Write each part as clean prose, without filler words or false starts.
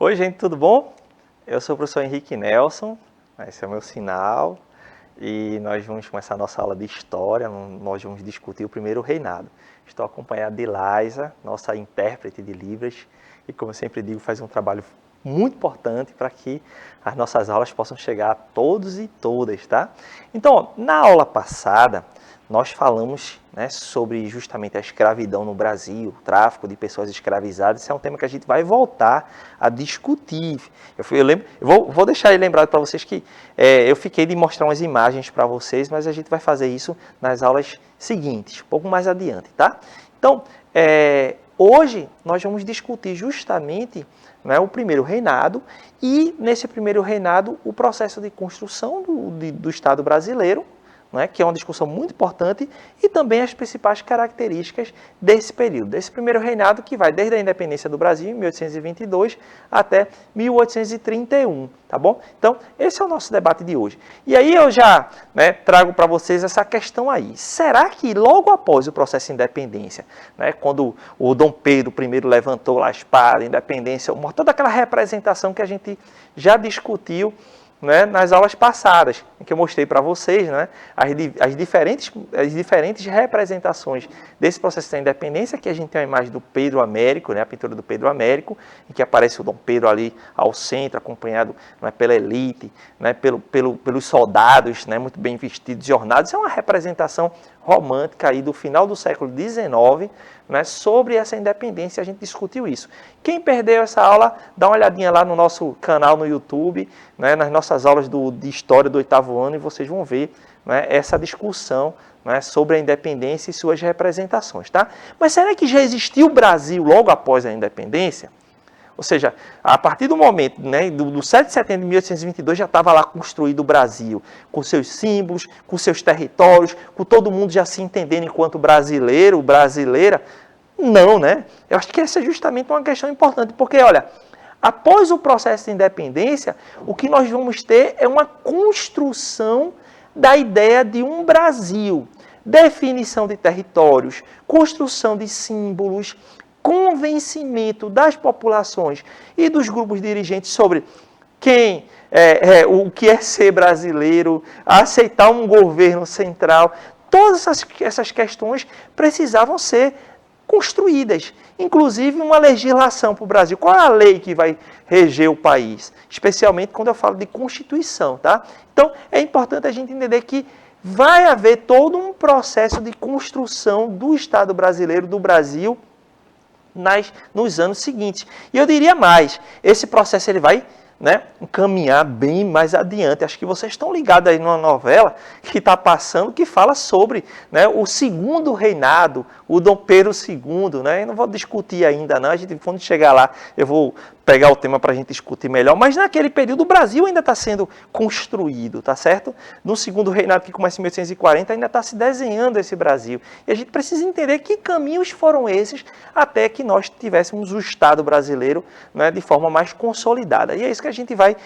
Oi, gente, tudo bom? Eu sou o professor Henrique Nelson, esse é o meu sinal, e nós vamos começar a nossa aula de História, nós vamos discutir o primeiro reinado. Estou acompanhado de Laisa, nossa intérprete de Libras, e como eu sempre digo, faz um trabalho muito importante para que as nossas aulas possam chegar a todos e todas, tá? Então, na aula passada, nós falamos sobre justamente a escravidão no Brasil, o tráfico de pessoas escravizadas. Esse é um tema que a gente vai voltar a discutir. Vou deixar aí lembrado para vocês que eu fiquei de mostrar umas imagens para vocês, mas a gente vai fazer isso nas aulas seguintes, um pouco mais adiante, tá? Então, hoje nós vamos discutir justamente o primeiro reinado e, nesse primeiro reinado, o processo de construção do Estado brasileiro, que é uma discussão muito importante, e também as principais características desse período, desse primeiro reinado que vai desde a independência do Brasil, em 1822, até 1831, tá bom? Então, esse é o nosso debate de hoje. E aí eu já trago para vocês essa questão aí. Será que logo após o processo de independência, quando o Dom Pedro I levantou lá a espada, a independência, toda aquela representação que a gente já discutiu, nas aulas passadas, em que eu mostrei para vocês as diferentes representações desse processo da independência, que a gente tem a imagem do Pedro Américo, a pintura do Pedro Américo, em que aparece o Dom Pedro ali ao centro, acompanhado pela elite, pelos soldados muito bem vestidos e ornados. Isso é uma representação romântica aí do final do século XIX, sobre essa independência. A gente discutiu isso. Quem perdeu essa aula, dá uma olhadinha lá no nosso canal no YouTube, nas nossas aulas de História do 8º ano, e vocês vão ver essa discussão sobre a independência e suas representações. Tá? Mas será que já existiu o Brasil logo após a independência? Ou seja, a partir do momento do 7 de setembro de 1822 já estava lá construído o Brasil, com seus símbolos, com seus territórios, com todo mundo já se entendendo enquanto brasileiro, brasileira? Não, Eu acho que essa é justamente uma questão importante, porque, olha, após o processo de independência, o que nós vamos ter é uma construção da ideia de um Brasil, definição de territórios, construção de símbolos, convencimento das populações e dos grupos dirigentes sobre o que é ser brasileiro, aceitar um governo central. Todas essas questões precisavam ser construídas, inclusive uma legislação para o Brasil. Qual é a lei que vai reger o país? Especialmente quando eu falo de Constituição, tá? Então, é importante a gente entender que vai haver todo um processo de construção do Estado brasileiro, do Brasil, nos anos seguintes. E eu diria mais, esse processo ele vai caminhar bem mais adiante. Acho que vocês estão ligados aí numa novela que está passando, que fala sobre o segundo reinado, o Dom Pedro II. Eu não vou discutir ainda, não. Quando chegar lá, eu vou pegar o tema para a gente discutir melhor. Mas naquele período, o Brasil ainda está sendo construído, tá certo? No segundo reinado, que começa em 1840, ainda está se desenhando esse Brasil. E a gente precisa entender que caminhos foram esses até que nós tivéssemos o Estado brasileiro de forma mais consolidada. E é isso que a gente vai,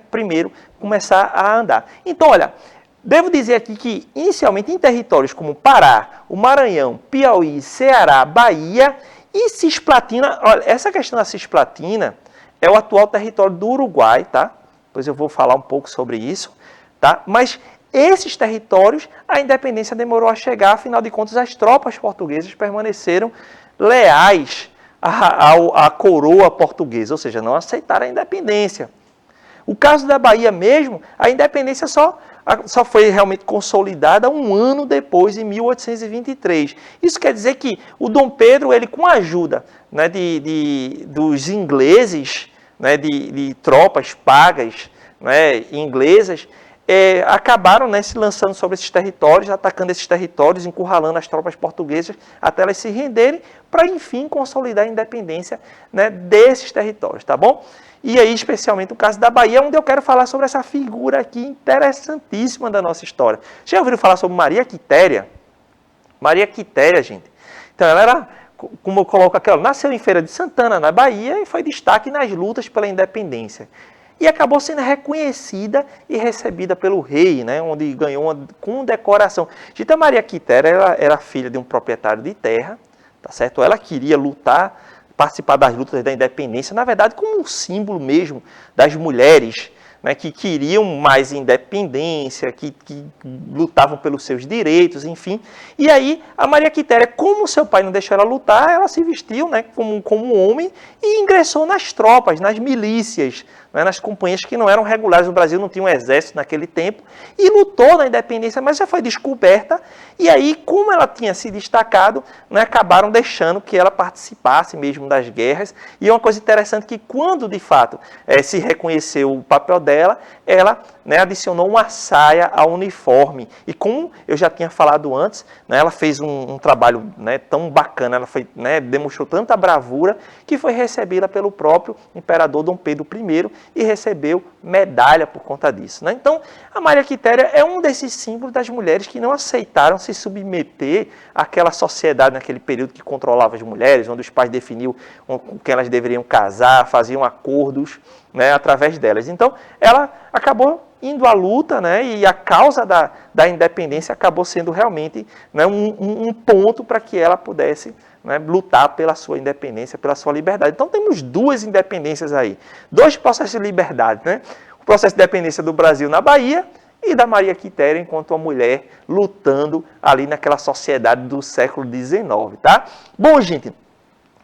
primeiro, começar a andar. Então, olha, devo dizer aqui que, inicialmente, em territórios como Pará, o Maranhão, Piauí, Ceará, Bahia e Cisplatina, olha, essa questão da Cisplatina é o atual território do Uruguai, tá? Depois eu vou falar um pouco sobre isso, tá? Mas esses territórios, a independência demorou a chegar, afinal de contas, as tropas portuguesas permaneceram leais à coroa portuguesa, ou seja, não aceitaram a independência. O caso da Bahia mesmo, a independência só foi realmente consolidada um ano depois, em 1823. Isso quer dizer que o Dom Pedro, ele com a ajuda dos ingleses, de tropas pagas inglesas, acabaram se lançando sobre esses territórios, atacando esses territórios, encurralando as tropas portuguesas até elas se renderem, para enfim consolidar a independência desses territórios, tá bom? E aí, especialmente o caso da Bahia, onde eu quero falar sobre essa figura aqui interessantíssima da nossa história. Já ouviram falar sobre Maria Quitéria? Maria Quitéria, gente. Então, ela era, como eu coloco aqui, ela nasceu em Feira de Santana, na Bahia, e foi destaque nas lutas pela independência. E acabou sendo reconhecida e recebida pelo rei, onde ganhou uma condecoração. Gente, a Maria Quitéria era filha de um proprietário de terra, tá certo? Ela queria lutar participar das lutas da independência, na verdade, como um símbolo mesmo das mulheres, né, que queriam mais independência, que lutavam pelos seus direitos, enfim. E aí, a Maria Quitéria, como seu pai não deixou ela lutar, ela se vestiu, né, como homem e ingressou nas tropas, nas milícias, né, nas companhias que não eram regulares. O Brasil não tinha um exército naquele tempo e lutou na independência, mas já foi descoberta. E aí, como ela tinha se destacado, né, acabaram deixando que ela participasse mesmo das guerras. E é uma coisa interessante que quando, de fato, se reconheceu o papel dela, ela, né, adicionou uma saia ao uniforme. E como eu já tinha falado antes, né, ela fez um trabalho, né, tão bacana, ela foi, né, demonstrou tanta bravura que foi recebida pelo próprio imperador Dom Pedro I e recebeu medalha por conta disso, né? Então, a Maria Quitéria é um desses símbolos das mulheres que não aceitaram se submeter àquela sociedade naquele período que controlava as mulheres, onde os pais definiam com quem elas deveriam casar, faziam acordos, né, através delas. Então, ela acabou indo à luta, né, e a causa da independência acabou sendo realmente, né, um ponto para que ela pudesse, né, lutar pela sua independência, pela sua liberdade. Então, temos duas independências aí, dois processos de liberdade, né? O processo de independência do Brasil na Bahia e da Maria Quitéria enquanto uma mulher lutando ali naquela sociedade do século XIX, tá? Bom, gente,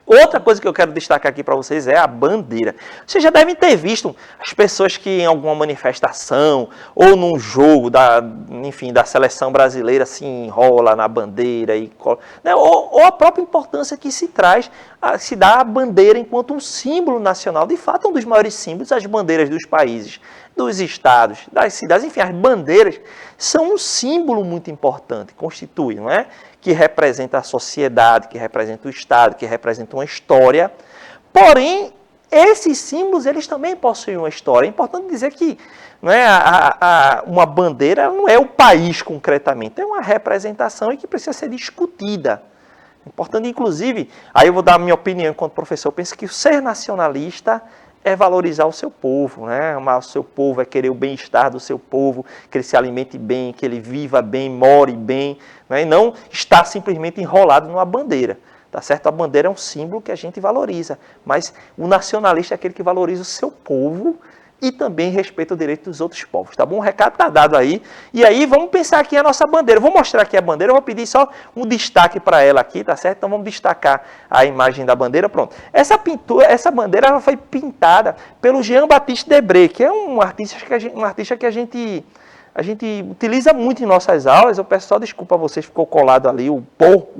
outra coisa que eu quero destacar aqui para vocês é a bandeira. Vocês já devem ter visto as pessoas que em alguma manifestação ou num jogo da seleção brasileira se enrola na bandeira, né? Ou a própria importância que se dá a bandeira enquanto um símbolo nacional. De fato, é um dos maiores símbolos, as bandeiras dos países, dos estados, das cidades, enfim, as bandeiras são um símbolo muito importante, constituem, não é? Que representa a sociedade, que representa o Estado, que representa uma história. Porém, esses símbolos, eles também possuem uma história. É importante dizer que, não é, uma bandeira não é o país concretamente, é uma representação e que precisa ser discutida. É importante, inclusive, aí eu vou dar a minha opinião enquanto professor, eu penso que ser nacionalista é valorizar o seu povo, né? Amar o seu povo, é querer o bem-estar do seu povo, que ele se alimente bem, que ele viva bem, more bem, né? E não estar simplesmente enrolado numa bandeira, tá certo? A bandeira é um símbolo que a gente valoriza, mas o nacionalista é aquele que valoriza o seu povo e também respeita o direito dos outros povos, tá bom? O recado está dado aí. E aí, vamos pensar aqui a nossa bandeira. Vou mostrar aqui a bandeira, eu vou pedir só um destaque para ela aqui, tá certo? Então, vamos destacar a imagem da bandeira, pronto. Essa pintura, bandeira ela foi pintada pelo Jean-Baptiste Debré, que é um artista que a gente utiliza muito em nossas aulas. Eu peço só desculpa a vocês, ficou colado ali o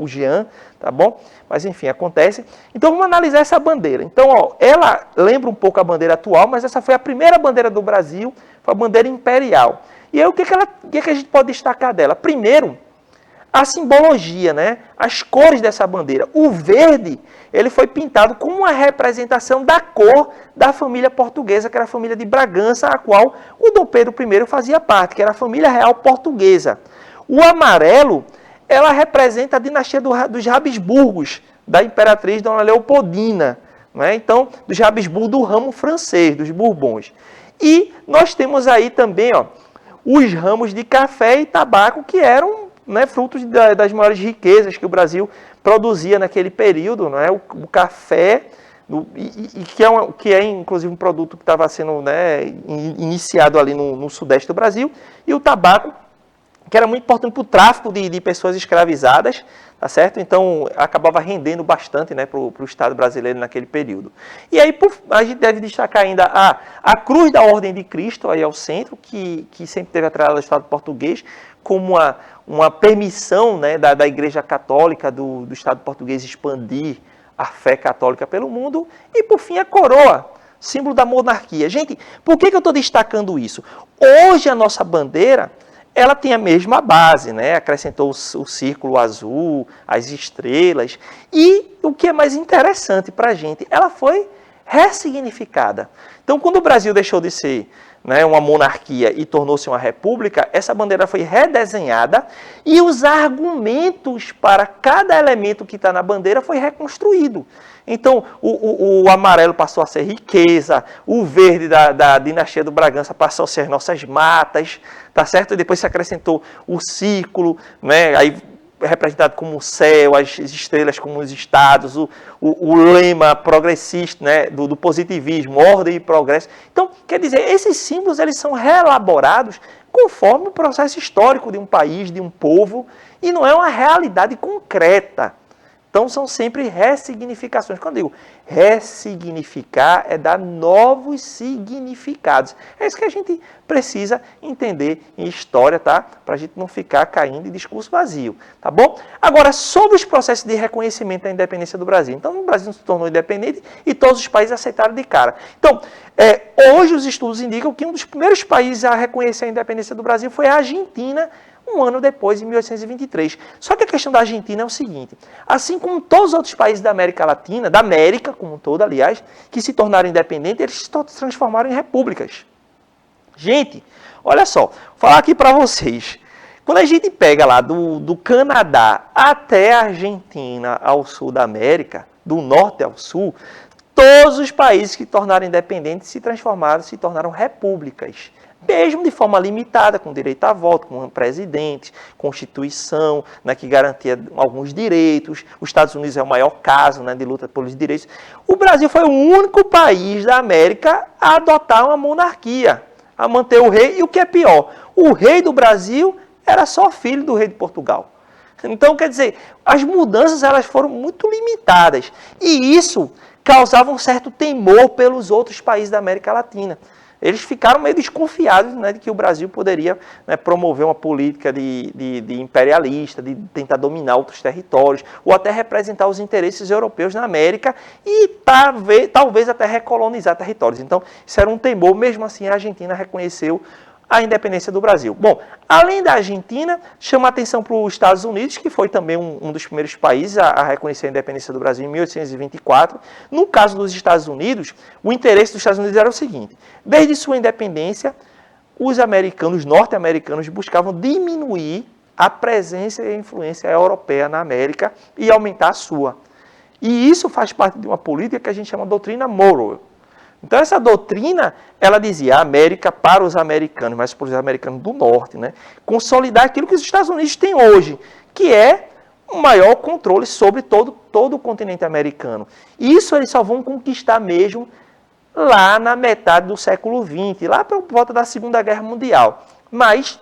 Jean, tá bom? Mas enfim, acontece. Então vamos analisar essa bandeira. Então, ó, ela lembra um pouco a bandeira atual, mas essa foi a primeira bandeira do Brasil, foi a bandeira imperial. E aí o que a gente pode destacar dela? Primeiro, a simbologia, né? As cores dessa bandeira. O verde, ele foi pintado como uma representação da cor da família portuguesa, que era a família de Bragança, a qual o Dom Pedro I fazia parte, que era a família real portuguesa. O amarelo, ela representa a dinastia dos Habsburgos, da imperatriz Dona Leopoldina, né? Então, dos Habsburgos do ramo francês, dos Bourbons. E nós temos aí também, ó, os ramos de café e tabaco, que eram, né, frutos das maiores riquezas que o Brasil produzia naquele período, né? O café, que é inclusive um produto que estava sendo, né, iniciado ali no sudeste do Brasil, e o tabaco, que era muito importante para o tráfico de pessoas escravizadas, tá certo? Então, acabava rendendo bastante, né, para o Estado brasileiro naquele período. E aí, a gente deve destacar ainda a Cruz da Ordem de Cristo, aí ao centro, que sempre teve atrelada ao Estado português, como uma permissão, né, da Igreja Católica do Estado português expandir a fé católica pelo mundo. E, por fim, a coroa, símbolo da monarquia. Gente, por que eu estou destacando isso? Hoje, a nossa bandeira, ela tem a mesma base, né? Acrescentou o círculo azul, as estrelas. E o que é mais interessante para a gente, ela foi ressignificada. Então, quando o Brasil deixou de ser, né, uma monarquia e tornou-se uma república, essa bandeira foi redesenhada e os argumentos para cada elemento que está na bandeira foi reconstruído. Então, o amarelo passou a ser riqueza, o verde da dinastia do Bragança passou a ser nossas matas, tá certo? E depois se acrescentou o círculo, né? Aí representado como o céu, as estrelas como os estados, o lema progressista, né, do positivismo, ordem e progresso. Então, quer dizer, esses símbolos eles são reelaborados conforme o processo histórico de um país, de um povo, e não é uma realidade concreta. Então, são sempre ressignificações. Quando eu digo ressignificar, é dar novos significados. É isso que a gente precisa entender em história, tá? Para a gente não ficar caindo em discurso vazio, tá bom? Agora, sobre os processos de reconhecimento da independência do Brasil. Então, o Brasil se tornou independente e todos os países aceitaram de cara. Então, hoje os estudos indicam que um dos primeiros países a reconhecer a independência do Brasil foi a Argentina, um ano depois, em 1823. Só que a questão da Argentina é o seguinte, assim como todos os outros países da América Latina, da América como um todo, aliás, que se tornaram independentes, eles se transformaram em repúblicas. Gente, olha só, vou falar aqui para vocês. Quando a gente pega lá do Canadá até a Argentina, ao sul da América, do norte ao sul, todos os países que tornaram independentes se tornaram repúblicas. Mesmo de forma limitada, com direito a voto, com presidente, constituição, né, que garantia alguns direitos. Os Estados Unidos é o maior caso, né, de luta pelos direitos. O Brasil foi o único país da América a adotar uma monarquia, a manter o rei. E o que é pior, o rei do Brasil era só filho do rei de Portugal. Então, quer dizer, as mudanças elas foram muito limitadas. E isso causava um certo temor pelos outros países da América Latina. Eles ficaram meio desconfiados, né, de que o Brasil poderia, né, promover uma política de imperialista, de tentar dominar outros territórios, ou até representar os interesses europeus na América e talvez até recolonizar territórios. Então, isso era um temor, mesmo assim a Argentina reconheceu a independência do Brasil. Bom, além da Argentina, chama a atenção para os Estados Unidos, que foi também um dos primeiros países a reconhecer a independência do Brasil em 1824. No caso dos Estados Unidos, o interesse dos Estados Unidos era o seguinte: desde sua independência, os norte-americanos, buscavam diminuir a presença e a influência europeia na América e aumentar a sua. E isso faz parte de uma política que a gente chama de doutrina Monroe. Então, essa doutrina, ela dizia a América para os americanos, mas para os americanos do norte, né? Consolidar aquilo que os Estados Unidos têm hoje, que é o maior controle sobre todo o continente americano. Isso eles só vão conquistar mesmo lá na metade do século XX, lá por volta da Segunda Guerra Mundial. Mas,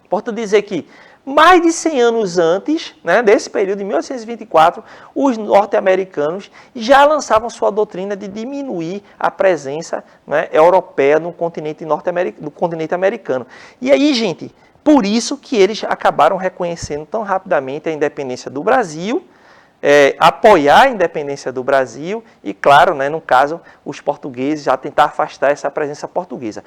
importa dizer que mais de 100 anos antes, né, desse período, em 1824, os norte-americanos já lançavam sua doutrina de diminuir a presença, né, europeia no continente americano. E aí, gente, por isso que eles acabaram reconhecendo tão rapidamente a independência do Brasil, apoiar a independência do Brasil e, claro, né, no caso, os portugueses já tentar afastar essa presença portuguesa.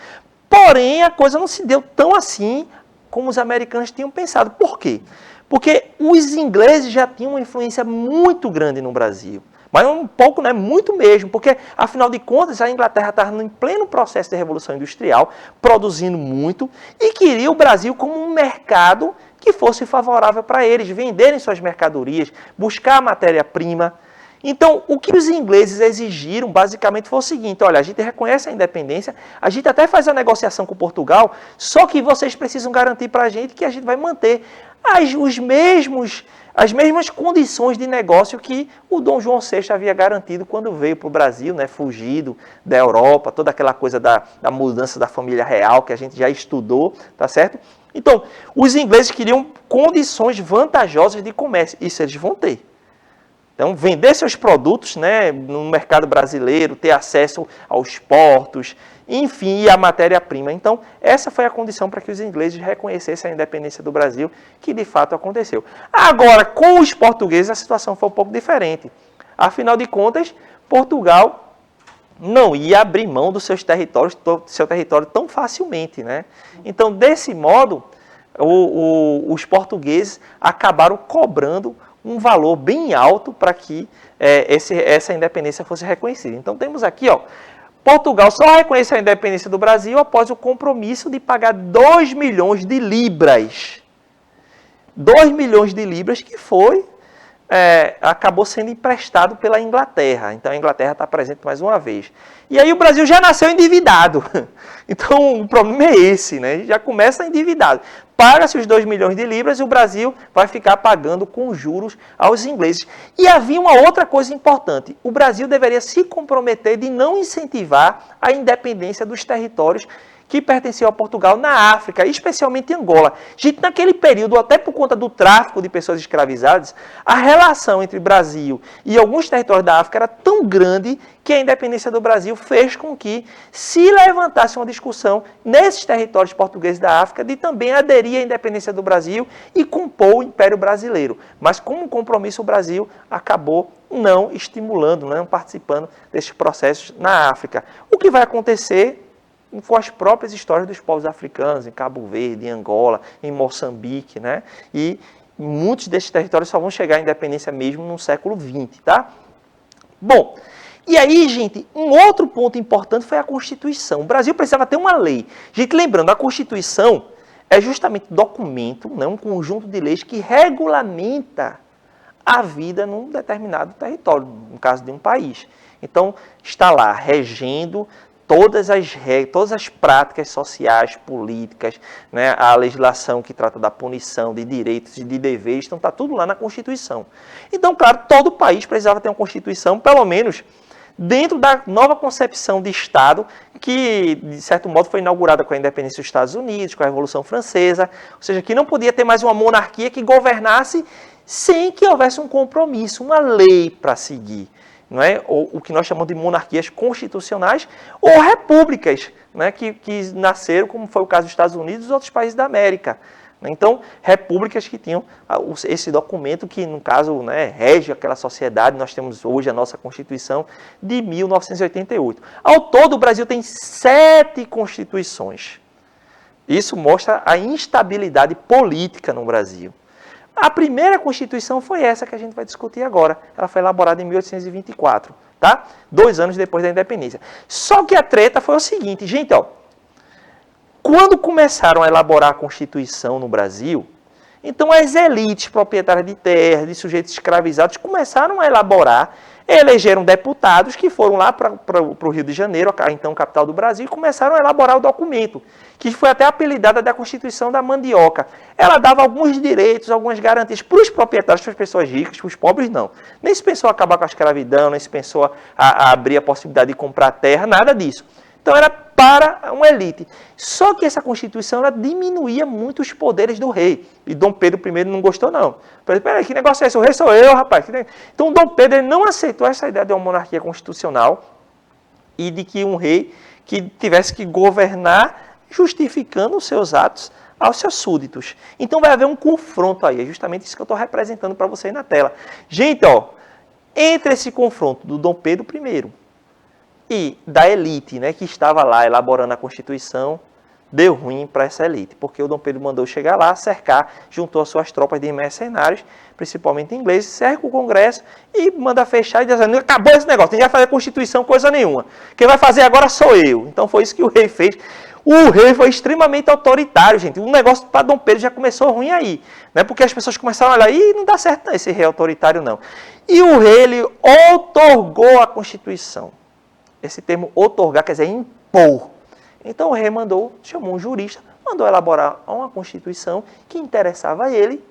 Porém, a coisa não se deu tão assim como os americanos tinham pensado. Por quê? Porque os ingleses já tinham uma influência muito grande no Brasil. Mas um pouco, né, muito mesmo, porque, afinal de contas, a Inglaterra estava em pleno processo de Revolução Industrial, produzindo muito, e queria o Brasil como um mercado que fosse favorável para eles, venderem suas mercadorias, buscar matéria-prima. Então, o que os ingleses exigiram, basicamente, foi o seguinte: olha, a gente reconhece a independência, a gente até faz a negociação com Portugal, só que vocês precisam garantir para a gente que a gente vai manter as mesmas condições de negócio que o Dom João VI havia garantido quando veio para o Brasil, né, fugido da Europa, toda aquela coisa da mudança da família real, que a gente já estudou, tá certo? Então, os ingleses queriam condições vantajosas de comércio, isso eles vão ter. Então, vender seus produtos, né, no mercado brasileiro, ter acesso aos portos, enfim, e a matéria-prima. Então, essa foi a condição para que os ingleses reconhecessem a independência do Brasil, que de fato aconteceu. Agora, com os portugueses, a situação foi um pouco diferente. Afinal de contas, Portugal não ia abrir mão dos seus territórios, seu território tão facilmente, né? Então, desse modo, os portugueses acabaram cobrando um valor bem alto para que essa independência fosse reconhecida. Então, temos aqui, ó, Portugal só reconheceu a independência do Brasil após o compromisso de pagar 2 milhões de libras. 2 milhões de libras, que foi acabou sendo emprestado pela Inglaterra. Então a Inglaterra está presente mais uma vez. E aí o Brasil já nasceu endividado. Então o problema é esse, né? Já começa endividado. Paga-se os 2 milhões de libras e o Brasil vai ficar pagando com juros aos ingleses. E havia uma outra coisa importante. O Brasil deveria se comprometer de não incentivar a independência dos territórios que pertenciam a Portugal na África, especialmente Angola. Gente, naquele período, até por conta do tráfico de pessoas escravizadas, a relação entre Brasil e alguns territórios da África era tão grande que a independência do Brasil fez com que se levantasse uma discussão nesses territórios portugueses da África de também aderir à independência do Brasil e compor o Império Brasileiro. Mas como compromisso, o Brasil acabou não estimulando, não participando desses processos na África. O que vai acontecer com as próprias histórias dos povos africanos, em Cabo Verde, em Angola, em Moçambique, né? E muitos desses territórios só vão chegar à independência mesmo no século XX, tá? Bom, e aí, gente, um outro ponto importante foi a Constituição. O Brasil precisava ter uma lei. Gente, lembrando, a Constituição é justamente um documento, né, um conjunto de leis que regulamenta a vida num determinado território, no caso de um país. Então, está lá regendo todas as práticas sociais, políticas, né, a legislação que trata da punição, de direitos e de deveres, então está tudo lá na Constituição. Então, claro, todo país precisava ter uma Constituição, pelo menos dentro da nova concepção de Estado, que, de certo modo, foi inaugurada com a independência dos Estados Unidos, com a Revolução Francesa, ou seja, que não podia ter mais uma monarquia que governasse sem que houvesse um compromisso, uma lei para seguir. Não é? Ou o que nós chamamos de monarquias constitucionais ou repúblicas, né? que nasceram, como foi o caso dos Estados Unidos e dos outros países da América. Então, repúblicas que tinham esse documento que, no caso, né, rege aquela sociedade. Nós temos hoje a nossa Constituição de 1988. Ao todo, o Brasil tem 7 constituições. Isso mostra a instabilidade política no Brasil. A primeira Constituição foi essa que a gente vai discutir agora. Ela foi elaborada em 1824, tá? 2 anos depois da independência. Só que a treta foi o seguinte, gente, ó. Quando começaram a elaborar a Constituição no Brasil, então as elites proprietárias de terras, de sujeitos escravizados, começaram a elaborar, elegeram deputados que foram lá para o Rio de Janeiro, a então capital do Brasil, e começaram a elaborar o documento, que foi até apelidada da Constituição da Mandioca. Ela dava alguns direitos, algumas garantias para os proprietários, para as pessoas ricas, para os pobres não. Nem se pensou acabar com a escravidão, nem se pensou a abrir a possibilidade de comprar terra, nada disso. Então era para uma elite. Só que essa Constituição ela diminuía muito os poderes do rei. E Dom Pedro I não gostou, não. Peraí, que negócio é esse? O rei sou eu, rapaz. Então Dom Pedro ele não aceitou essa ideia de uma monarquia constitucional e de que um rei que tivesse que governar justificando os seus atos aos seus súditos. Então vai haver um confronto aí. É justamente isso que eu estou representando para vocês na tela. Gente, ó, entre esse confronto do Dom Pedro I e da elite, né, que estava lá elaborando a Constituição, deu ruim para essa elite, porque o Dom Pedro mandou chegar lá, cercar, juntou as suas tropas de mercenários, principalmente ingleses, cerca o Congresso e manda fechar e diz assim, acabou esse negócio, ninguém vai fazer Constituição, coisa nenhuma. Quem vai fazer agora sou eu. Então foi isso que o rei fez. O rei foi extremamente autoritário, gente. O negócio para Dom Pedro já começou ruim aí, né? Porque as pessoas começaram a olhar, e não dá certo não, esse rei autoritário não. E o rei, ele outorgou a Constituição. Esse termo outorgar quer dizer impor. Então o rei chamou um jurista, mandou elaborar uma Constituição que interessava a ele,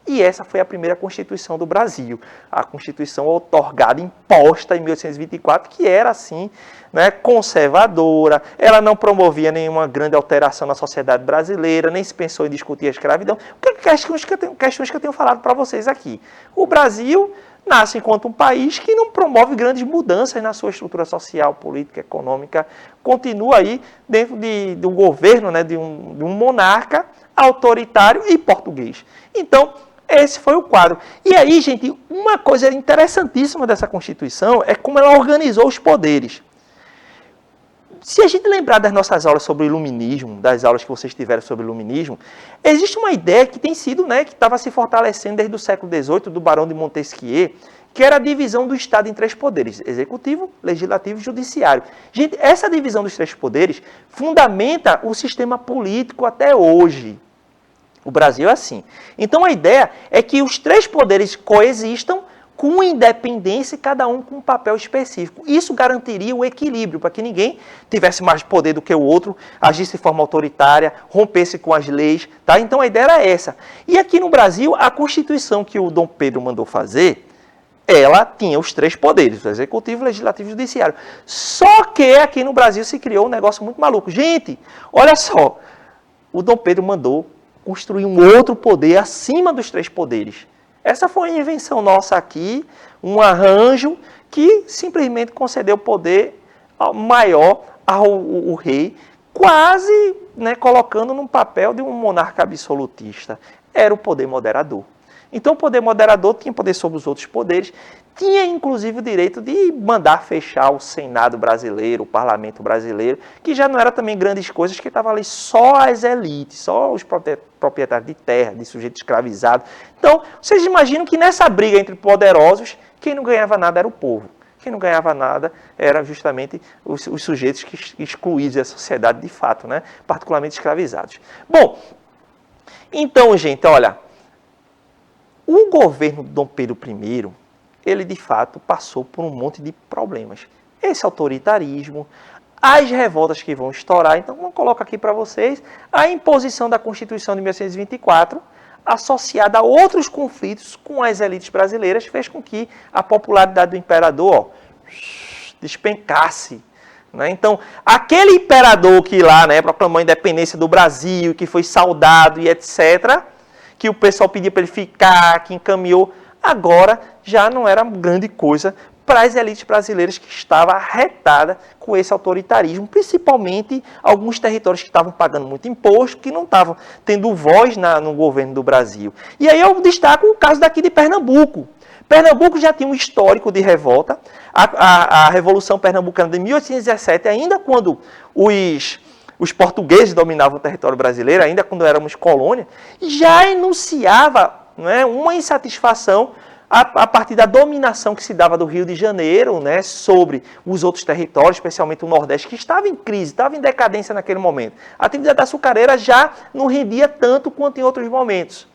e essa foi a primeira Constituição do Brasil. A Constituição outorgada, imposta em 1824, que era assim, né, conservadora, ela não promovia nenhuma grande alteração na sociedade brasileira, nem se pensou em discutir a escravidão. Questões que eu tenho falado para vocês aqui. O Brasil nasce enquanto um país que não promove grandes mudanças na sua estrutura social, política, econômica, continua aí dentro do governo, né, de um monarca autoritário e português. Então, esse foi o quadro. E aí, gente, uma coisa interessantíssima dessa Constituição é como ela organizou os poderes. Se a gente lembrar das nossas aulas sobre o iluminismo, das aulas que vocês tiveram sobre o iluminismo, existe uma ideia que tem sido, né, que estava se fortalecendo desde o século XVIII, do Barão de Montesquieu, que era a divisão do Estado em 3 poderes, executivo, legislativo e judiciário. Gente, essa divisão dos 3 poderes fundamenta o sistema político até hoje. O Brasil é assim. Então a ideia é que os três poderes coexistam com independência e cada um com um papel específico. Isso garantiria o equilíbrio, para que ninguém tivesse mais poder do que o outro, agisse de forma autoritária, rompesse com as leis. Tá? Então a ideia era essa. E aqui no Brasil, a Constituição que o Dom Pedro mandou fazer, ela tinha os três poderes, o Executivo, o Legislativo e o Judiciário. Só que aqui no Brasil se criou um negócio muito maluco. Gente, olha só, o Dom Pedro mandou construir um outro poder acima dos três poderes. Essa foi uma invenção nossa aqui, um arranjo que simplesmente concedeu poder maior ao rei, quase, né, colocando num papel de um monarca absolutista. Era o poder moderador. Então o poder moderador tinha poder sobre os outros poderes, tinha inclusive o direito de mandar fechar o Senado brasileiro, o Parlamento brasileiro, que já não era também grandes coisas, que estavam ali só as elites, só os proprietários de terra, de sujeitos escravizados. Então, vocês imaginam que nessa briga entre poderosos, quem não ganhava nada era o povo. Quem não ganhava nada era justamente os sujeitos que excluídos da sociedade de fato, né? Particularmente escravizados. Bom, então, gente, olha, o governo de Dom Pedro I, ele de fato passou por um monte de problemas. Esse autoritarismo, as revoltas que vão estourar. Então, vamos colocar aqui para vocês a imposição da Constituição de 1824, associada a outros conflitos com as elites brasileiras, fez com que a popularidade do imperador despencasse. Né? Então, aquele imperador que lá, né, proclamou a independência do Brasil, que foi saudado e etc., que o pessoal pedia para ele ficar, que encaminhou, agora já não era grande coisa para as elites brasileiras que estavam arretadas com esse autoritarismo, principalmente alguns territórios que estavam pagando muito imposto, que não estavam tendo voz no governo do Brasil. E aí eu destaco o caso daqui de Pernambuco. Pernambuco já tinha um histórico de revolta. A Revolução Pernambucana de 1817, ainda quando os portugueses dominavam o território brasileiro, ainda quando éramos colônia, já enunciava, né, uma insatisfação a partir da dominação que se dava do Rio de Janeiro, né, sobre os outros territórios, especialmente o Nordeste, que estava em crise, estava em decadência naquele momento. A atividade açucareira já não rendia tanto quanto em outros momentos.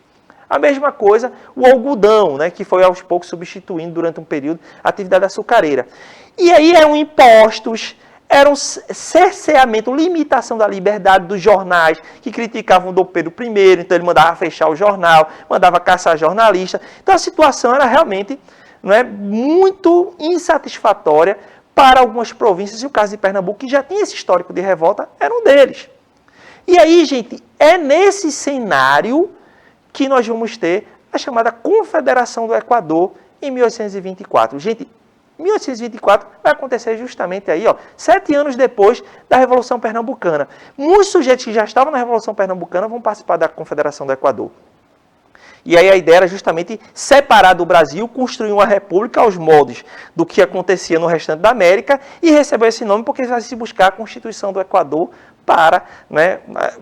A mesma coisa o algodão, né, que foi aos poucos substituindo durante um período a atividade açucareira. E aí eram impostos, era um cerceamento, limitação da liberdade dos jornais que criticavam Dom Pedro I, então ele mandava fechar o jornal, mandava caçar jornalista. Então a situação era realmente, né, muito insatisfatória para algumas províncias, e o caso de Pernambuco, que já tinha esse histórico de revolta, era um deles. E aí, gente, é nesse cenário que nós vamos ter a chamada Confederação do Equador em 1824. Gente, 1824 vai acontecer justamente aí, 7 anos depois da Revolução Pernambucana. Muitos sujeitos que já estavam na Revolução Pernambucana vão participar da Confederação do Equador. E aí a ideia era justamente separar do Brasil, construir uma república aos moldes do que acontecia no restante da América, e recebeu esse nome porque vai se buscar a Constituição do Equador para, né,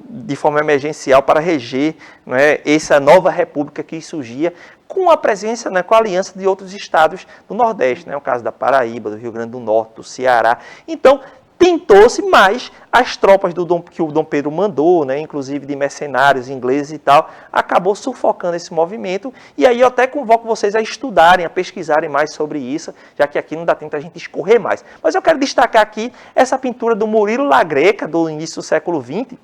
de forma emergencial, para reger, né, essa nova república que surgia com a presença, né, com a aliança de outros estados do Nordeste, né, o caso da Paraíba, do Rio Grande do Norte, do Ceará. Então, tentou-se, mas as tropas que o Dom Pedro mandou, né, inclusive de mercenários ingleses e tal, acabou sufocando esse movimento. E aí eu até convoco vocês a estudarem, a pesquisarem mais sobre isso, já que aqui não dá tempo a gente escorrer mais. Mas eu quero destacar aqui essa pintura do Murilo La Greca, do início do século XX,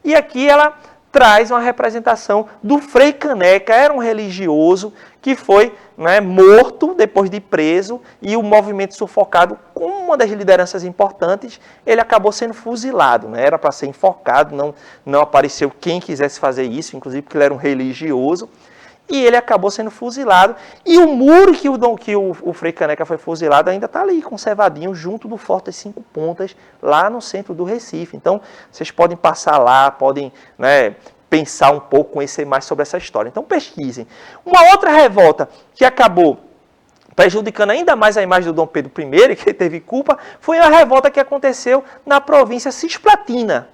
e aqui ela traz uma representação do Frei Caneca, era um religioso que foi, né, morto depois de preso, e o movimento sufocado com uma das lideranças importantes, ele acabou sendo fuzilado, né? Era para ser enforcado, não apareceu quem quisesse fazer isso, inclusive porque ele era um religioso, e ele acabou sendo fuzilado, e o muro que o Frei Caneca foi fuzilado ainda está ali, conservadinho, junto do Forte das Cinco Pontas, lá no centro do Recife. Então, vocês podem passar lá, podem, né, pensar um pouco, conhecer mais sobre essa história. Então, pesquisem. Uma outra revolta que acabou prejudicando ainda mais a imagem do Dom Pedro I, que teve culpa, foi a revolta que aconteceu na província cisplatina.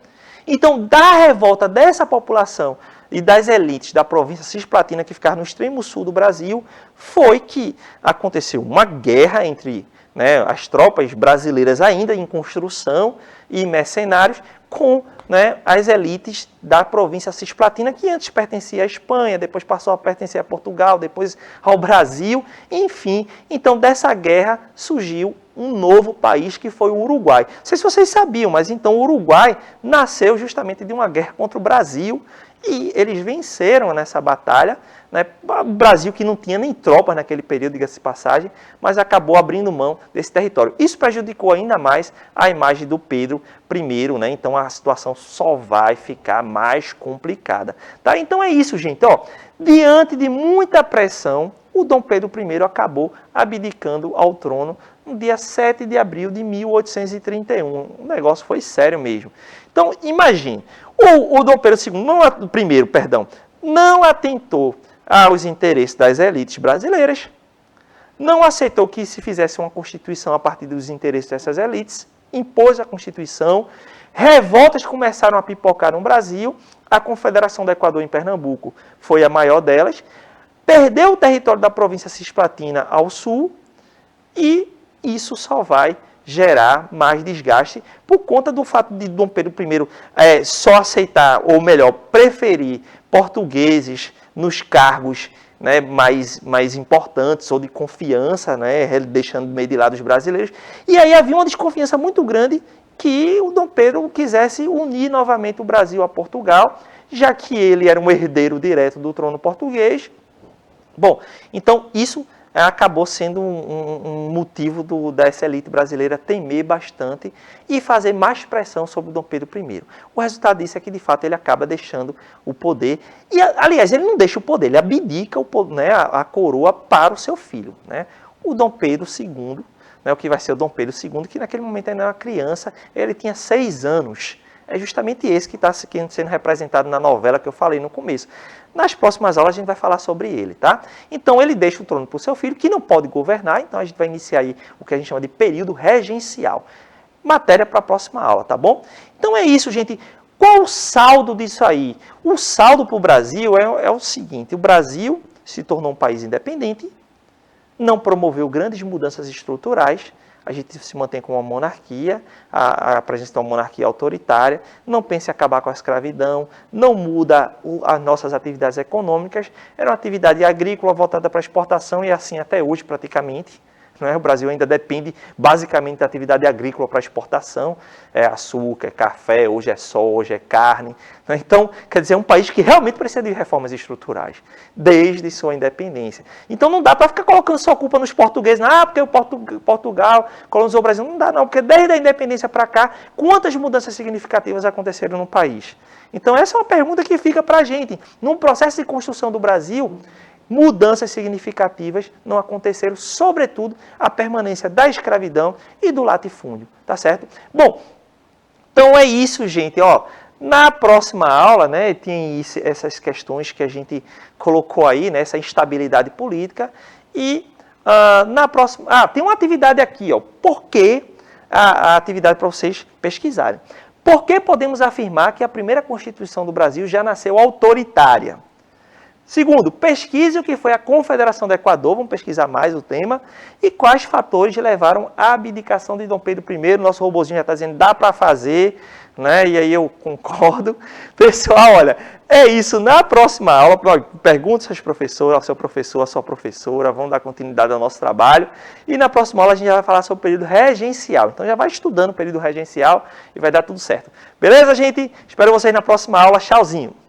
Então, da revolta dessa população e das elites da província cisplatina, que ficava no extremo sul do Brasil, foi que aconteceu uma guerra entre né, as tropas brasileiras ainda em construção e mercenários com, né, as elites da província cisplatina, que antes pertencia à Espanha, depois passou a pertencer a Portugal, depois ao Brasil, enfim. Então, dessa guerra surgiu um novo país, que foi o Uruguai. Não sei se vocês sabiam, mas então o Uruguai nasceu justamente de uma guerra contra o Brasil, e eles venceram nessa batalha, né? O Brasil, que não tinha nem tropas naquele período, diga-se de passagem, mas acabou abrindo mão desse território. Isso prejudicou ainda mais a imagem do Pedro I, né? Então a situação só vai ficar mais complicada. Tá? Então é isso, gente. Ó, diante de muita pressão, o Dom Pedro I acabou abdicando ao trono no dia 7 de abril de 1831. O negócio foi sério mesmo. Então, imagine, o Dom Pedro II, não atentou aos interesses das elites brasileiras, não aceitou que se fizesse uma Constituição a partir dos interesses dessas elites, impôs a Constituição, revoltas começaram a pipocar no Brasil, a Confederação do Equador em Pernambuco foi a maior delas, perdeu o território da província cisplatina ao sul, e isso só vai gerar mais desgaste por conta do fato de Dom Pedro I só aceitar, ou melhor, preferir portugueses nos cargos, né, mais importantes ou de confiança, né, deixando meio de lado os brasileiros. E aí havia uma desconfiança muito grande que o Dom Pedro quisesse unir novamente o Brasil a Portugal, já que ele era um herdeiro direto do trono português. Bom, então isso acabou sendo um motivo dessa elite brasileira temer bastante e fazer mais pressão sobre o Dom Pedro I. O resultado disso é que, de fato, ele acaba deixando o poder. E, aliás, ele não deixa o poder, ele abdica a coroa para o seu filho, né? O Dom Pedro II, né, o que vai ser o Dom Pedro II, que naquele momento ainda era uma criança, ele tinha 6 anos. É justamente esse que está sendo representado na novela que eu falei no começo. Nas próximas aulas a gente vai falar sobre ele, tá? Então ele deixa o trono para o seu filho, que não pode governar, então a gente vai iniciar aí o que a gente chama de período regencial. Matéria para a próxima aula, tá bom? Então é isso, gente. Qual o saldo disso aí? O saldo para o Brasil é o seguinte: o Brasil se tornou um país independente, não promoveu grandes mudanças estruturais, a gente se mantém com uma monarquia, a presença de uma monarquia autoritária, não pensa em acabar com a escravidão, não muda as nossas atividades econômicas, era uma atividade agrícola voltada para a exportação e assim até hoje praticamente. O Brasil ainda depende basicamente da atividade agrícola para exportação, é açúcar, é café, hoje é soja, é carne. Então, quer dizer, é um país que realmente precisa de reformas estruturais, desde sua independência. Então não dá para ficar colocando só culpa nos portugueses, porque o Portugal colonizou o Brasil. Não dá não, porque desde a independência para cá, quantas mudanças significativas aconteceram no país? Então essa é uma pergunta que fica para a gente. Num processo de construção do Brasil, mudanças significativas não aconteceram, sobretudo a permanência da escravidão e do latifúndio, tá certo? Bom, então é isso, gente, ó. Na próxima aula, né, tem essas questões que a gente colocou aí, né, essa instabilidade política, e na próxima... tem uma atividade aqui, ó. Por que a atividade para vocês pesquisarem? Por que podemos afirmar que a primeira Constituição do Brasil já nasceu autoritária? Segundo, pesquise o que foi a Confederação do Equador, vamos pesquisar mais o tema, e quais fatores levaram à abdicação de Dom Pedro I. Nosso robozinho já está dizendo, dá para fazer, né? E aí eu concordo. Pessoal, olha, é isso. Na próxima aula, pergunte aos professores, ao seu professor, à sua professora, vamos dar continuidade ao nosso trabalho. E na próxima aula a gente já vai falar sobre o período regencial. Então já vai estudando o período regencial e vai dar tudo certo. Beleza, gente? Espero vocês na próxima aula. Tchauzinho!